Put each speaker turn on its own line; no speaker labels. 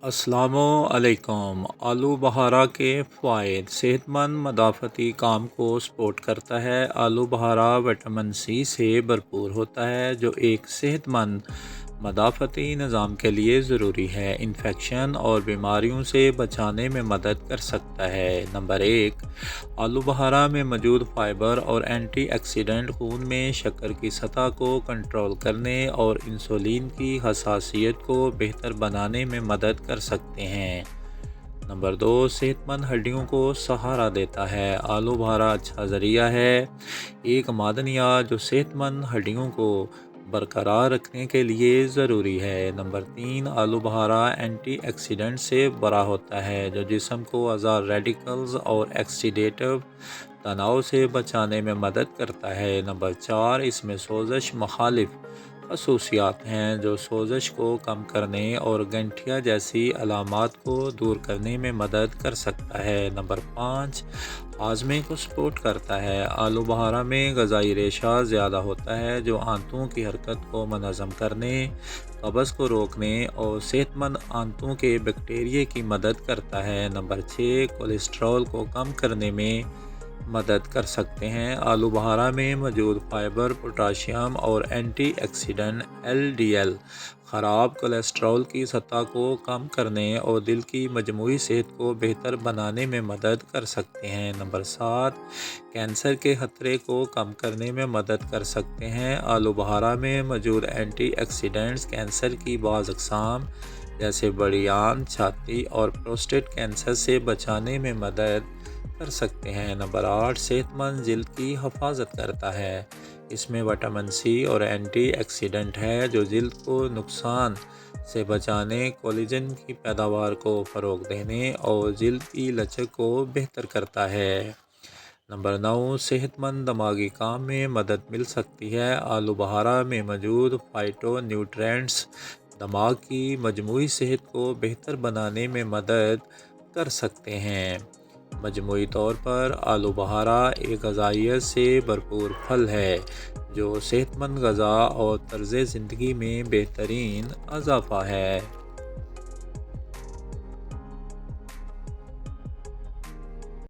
السلام علیکم۔ آلو بخارا کے فوائد: صحت مند مدافعتی کام کو سپورٹ کرتا ہے۔ آلو بخارا وٹامن سی سے بھرپور ہوتا ہے جو ایک صحت مند مدافعتی نظام کے لیے ضروری ہے۔ انفیکشن اور بیماریوں سے بچانے میں مدد کر سکتا ہے۔ نمبر 1، آلو بخارا میں موجود فائبر اور اینٹی آکسیڈنٹ خون میں شکر کی سطح کو کنٹرول کرنے اور انسولین کی حساسیت کو بہتر بنانے میں مدد کر سکتے ہیں۔ نمبر 2، صحت مند ہڈیوں کو سہارا دیتا ہے۔ آلو بخارا اچھا ذریعہ ہے۔ ایک معدنیات جو صحت مند ہڈیوں کو برقرار رکھنے کے لیے ضروری ہے۔ نمبر 3، آلو بخارا اینٹی آکسیڈنٹ سے بھرا ہوتا ہے جو جسم کو آزاد ریڈیکلز اور آکسیڈیٹیو تناؤ سے بچانے میں مدد کرتا ہے۔ نمبر 4، اس میں سوزش مخالف خصوصیات ہیں جو سوزش کو کم کرنے اور گٹھیا جیسی علامات کو دور کرنے میں مدد کر سکتا ہے۔ نمبر 5، ہاضمے کو سپورٹ کرتا ہے۔ آلو بخارا میں غذائی ریشہ زیادہ ہوتا ہے جو آنتوں کی حرکت کو منظم کرنے، قبض کو روکنے اور صحت مند آنتوں کے بیکٹیریا کی مدد کرتا ہے۔ نمبر 6، کولیسٹرول کو کم کرنے میں مدد کر سکتے ہیں۔ آلو بخارا میں موجود فائبر، پوٹاشیم اور اینٹی آکسیڈنٹ LDL خراب کولیسٹرول کی سطح کو کم کرنے اور دل کی مجموعی صحت کو بہتر بنانے میں مدد کر سکتے ہیں۔ نمبر 7، کینسر کے خطرے کو کم کرنے میں مدد کر سکتے ہیں۔ آلو بخارا میں موجود اینٹی آکسیڈنٹس کینسر کی بعض اقسام جیسے بڑی آنت، چھاتی اور پروسٹیٹ کینسر سے بچانے میں مدد کر سکتے ہیں۔ نمبر 8، صحت مند جلد کی حفاظت کرتا ہے۔ اس میں وٹامن سی اور اینٹی آکسیڈنٹ ہے جو جلد کو نقصان سے بچانے، کولیجن کی پیداوار کو فروغ دینے اور جلد کی لچک کو بہتر کرتا ہے۔ نمبر 9، صحت مند دماغی کام میں مدد مل سکتی ہے۔ آلو بخارا میں موجود فائٹو نیوٹرینٹس دماغ کی مجموعی صحت کو بہتر بنانے میں مدد کر سکتے ہیں۔ مجموعی طور پر آلو بخارا ایک غذائیت سے بھرپور پھل ہے جو صحت مند غذا اور طرز زندگی میں بہترین اضافہ ہے۔